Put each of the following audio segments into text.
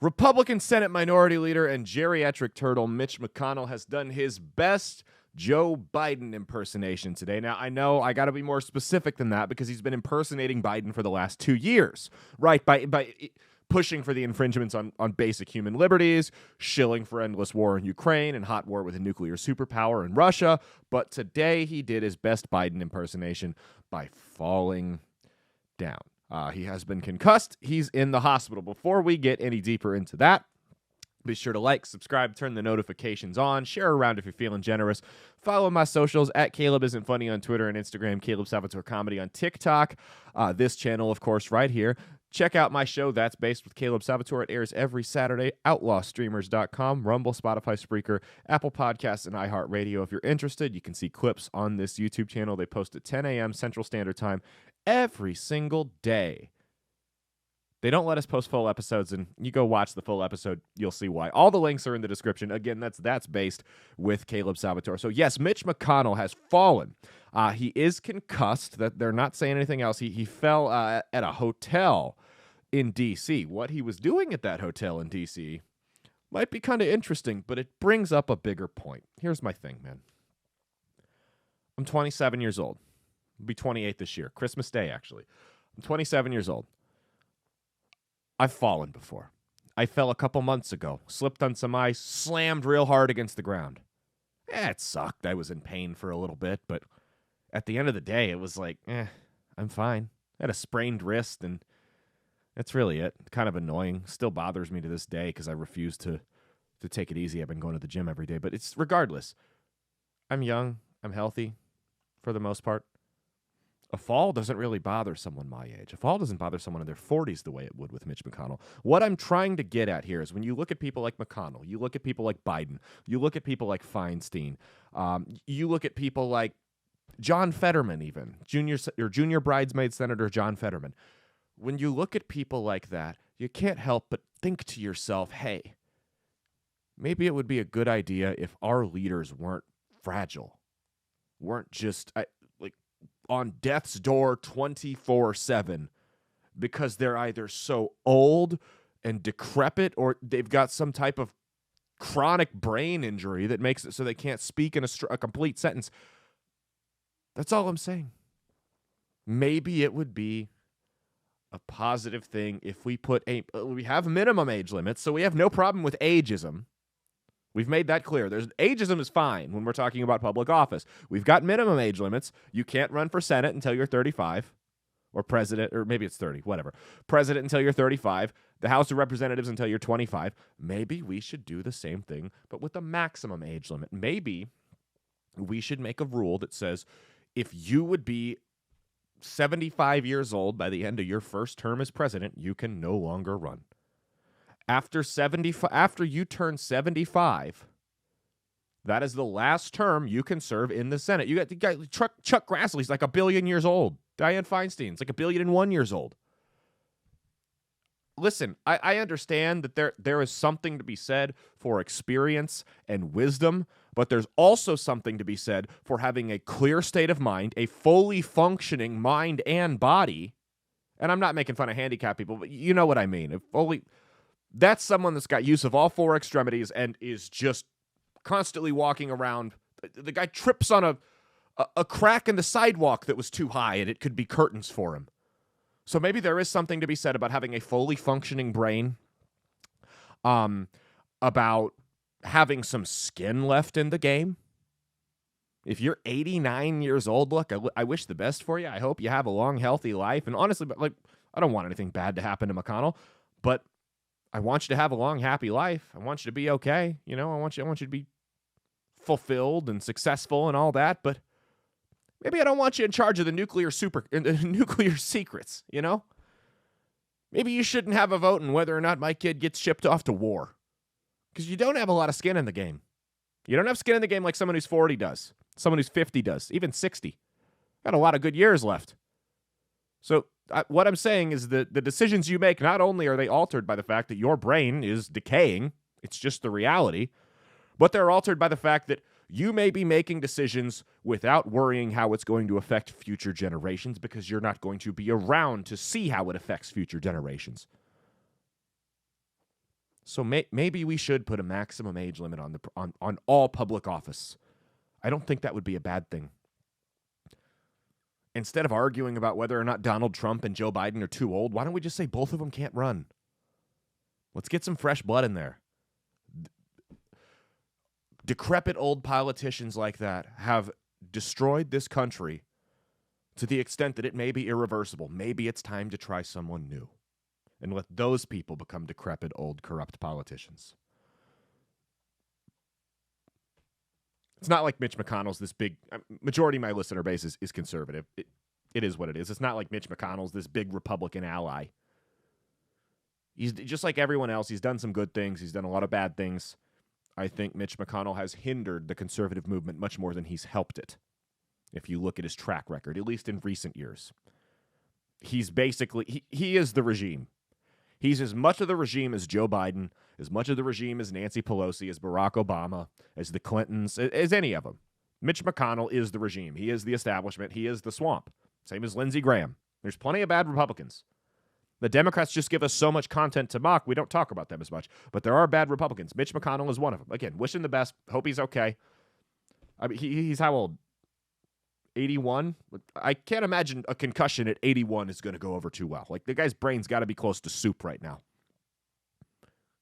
Republican Senate Minority Leader and geriatric turtle Mitch McConnell has done his best Joe Biden impersonation today. Now, I know I got to be more specific than that because he's been impersonating Biden for the last 2 years, right? By pushing for the infringements on basic human liberties, shilling for endless war in Ukraine and hot war with a nuclear superpower in Russia. But today he did his best Biden impersonation by falling down. He has been concussed. He's in the hospital. Before we get any deeper into that, be sure to like, subscribe, turn the notifications on, share around if you're feeling generous. Follow my socials at Caleb Isn't Funny on Twitter and Instagram, Caleb Salvatore Comedy on TikTok. This channel, of course, right here. Check out my show, That's Based with Caleb Salvatore. It airs every Saturday, outlawstreamers.com, Rumble, Spotify, Spreaker, Apple Podcasts, and iHeartRadio. If you're interested, you can see clips on this YouTube channel. They post at 10 a.m. Central Standard Time every single day. They don't let us post full episodes, and you go watch the full episode, you'll see why. All the links are in the description. Again, that's Based with Caleb Salvatore. So yes, Mitch McConnell has fallen. He is concussed. That they're not saying anything else. He fell at a hotel in D.C. What he was doing at that hotel in D.C. might be kind of interesting, but it brings up a bigger point. Here's my thing, man. I'm 27 years old. I'll be 28 this year. Christmas Day, actually. I'm 27 years old. I've fallen before. I fell a couple months ago, slipped on some ice, slammed real hard against the ground. It sucked. I was in pain for a little bit, but at the end of the day, it was like, I'm fine. I had a sprained wrist, and that's really it. Kind of annoying. Still bothers me to this day because I refuse to take it easy. I've been going to the gym every day, but it's regardless. I'm young. I'm healthy for the most part. A fall doesn't really bother someone my age. A fall doesn't bother someone in their 40s the way it would with Mitch McConnell. What I'm trying to get at here is when you look at people like McConnell, you look at people like Biden, you look at people like Feinstein, you look at people like John Fetterman even, junior bridesmaid Senator John Fetterman. When you look at people like that, you can't help but think to yourself, hey, maybe it would be a good idea if our leaders weren't fragile, weren't just on death's door 24/7 because they're either so old and decrepit or they've got some type of chronic brain injury that makes it so they can't speak in a complete sentence. That's all I'm saying. Maybe it would be a positive thing if we we have minimum age limits, so we have no problem with ageism. We've made that clear. Ageism is fine when we're talking about public office. We've got minimum age limits. You can't run for Senate until you're 35, or president, or maybe it's 30, whatever. President until you're 35, the House of Representatives until you're 25. Maybe we should do the same thing, but with a maximum age limit. Maybe we should make a rule that says if you would be 75 years old by the end of your first term as president, you can no longer run. After you turn 75, that is the last term you can serve in the Senate. You got the guy Chuck Grassley's like 1 billion years old. Dianne Feinstein's like 1,000,000,001 years old. Listen, I understand that there is something to be said for experience and wisdom, but there's also something to be said for having a clear state of mind, a fully functioning mind and body. And I'm not making fun of handicapped people, but you know what I mean. That's someone that's got use of all four extremities and is just constantly walking around. The guy trips on a crack in the sidewalk that was too high, and it could be curtains for him. So maybe there is something to be said about having a fully functioning brain, about having some skin left in the game. If you're 89 years old, look, I wish the best for you. I hope you have a long, healthy life. And honestly, I don't want anything bad to happen to McConnell, but I want you to have a long, happy life. I want you to be okay. I want you to be fulfilled and successful and all that. But maybe I don't want you in charge of the nuclear secrets. Maybe you shouldn't have a vote in whether or not my kid gets shipped off to war, because you don't have a lot of skin in the game. You don't have skin in the game like someone who's 40 does, someone who's 50 does, even 60. Got a lot of good years left. So what I'm saying is that the decisions you make, not only are they altered by the fact that your brain is decaying, it's just the reality, but they're altered by the fact that you may be making decisions without worrying how it's going to affect future generations because you're not going to be around to see how it affects future generations. So maybe we should put a maximum age limit on all public office. I don't think that would be a bad thing. Instead of arguing about whether or not Donald Trump and Joe Biden are too old, why don't we just say both of them can't run? Let's get some fresh blood in there. Decrepit old politicians like that have destroyed this country to the extent that it may be irreversible. Maybe it's time to try someone new and let those people become decrepit, old, corrupt politicians. It's not like Mitch McConnell's this big, majority of my listener base is conservative. It is what it is. It's not like Mitch McConnell's this big Republican ally. He's just like everyone else. He's done some good things. He's done a lot of bad things. I think Mitch McConnell has hindered the conservative movement much more than he's helped it. If you look at his track record, at least in recent years. He's basically, he is the regime. He's as much of the regime as Joe Biden, as much of the regime as Nancy Pelosi, as Barack Obama, as the Clintons, as any of them. Mitch McConnell is the regime. He is the establishment. He is the swamp. Same as Lindsey Graham. There's plenty of bad Republicans. The Democrats just give us so much content to mock, we don't talk about them as much. But there are bad Republicans. Mitch McConnell is one of them. Again, wish him the best. Hope he's okay. I mean, he's how old? 81? I can't imagine a concussion at 81 is going to go over too well. Like, the guy's brain's got to be close to soup right now.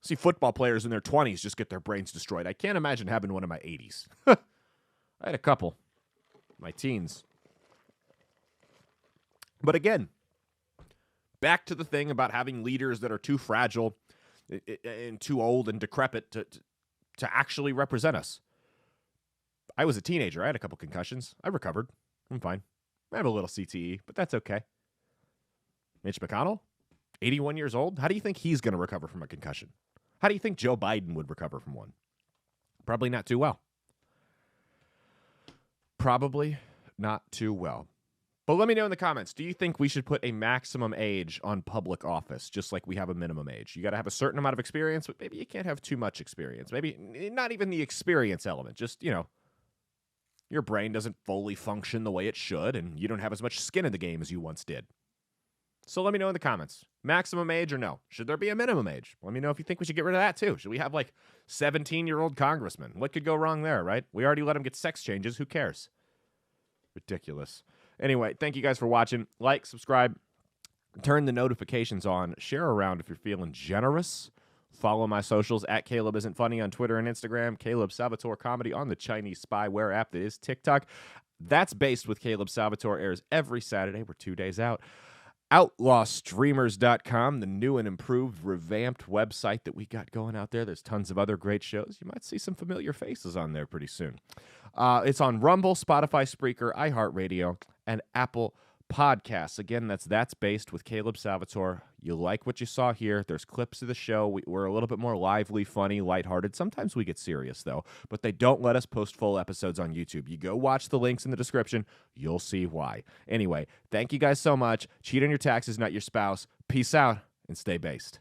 See football players in their 20s just get their brains destroyed. I can't imagine having one in my 80s. I had a couple. My teens. But again, back to the thing about having leaders that are too fragile and too old and decrepit to actually represent us. I was a teenager. I had a couple concussions. I recovered. I'm fine. I have a little CTE, but that's okay. Mitch McConnell, 81 years old. How do you think he's going to recover from a concussion? How do you think Joe Biden would recover from one? Probably not too well. Probably not too well. But let me know in the comments, do you think we should put a maximum age on public office, just like we have a minimum age? You got to have a certain amount of experience, but maybe you can't have too much experience. Maybe not even the experience element. Just, your brain doesn't fully function the way it should, and you don't have as much skin in the game as you once did. So let me know in the comments. Maximum age or no? Should there be a minimum age? Let me know if you think we should get rid of that too. Should we have 17-year-old congressmen? What could go wrong there, right? We already let them get sex changes. Who cares? Ridiculous. Anyway, thank you guys for watching. Like, subscribe, turn the notifications on, share around if you're feeling generous. Follow my socials at Caleb Isn't Funny on Twitter and Instagram, Caleb Salvatore Comedy on the Chinese spyware app that is TikTok. That's Based with Caleb Salvatore airs every Saturday. We're 2 days out. OutlawStreamers.com, the new and improved, revamped website that we got going out there. There's tons of other great shows. You might see some familiar faces on there pretty soon. It's on Rumble, Spotify, Spreaker, iHeartRadio, and Apple Podcasts. Again, that's Based with Caleb Salvatore. You like what you saw here. There's clips of the show. We're a little bit more lively, funny, lighthearted. Sometimes we get serious, though, but they don't let us post full episodes on YouTube. You go watch the links in the description. You'll see why. Anyway, thank you guys so much. Cheat on your taxes, not your spouse. Peace out, and stay based.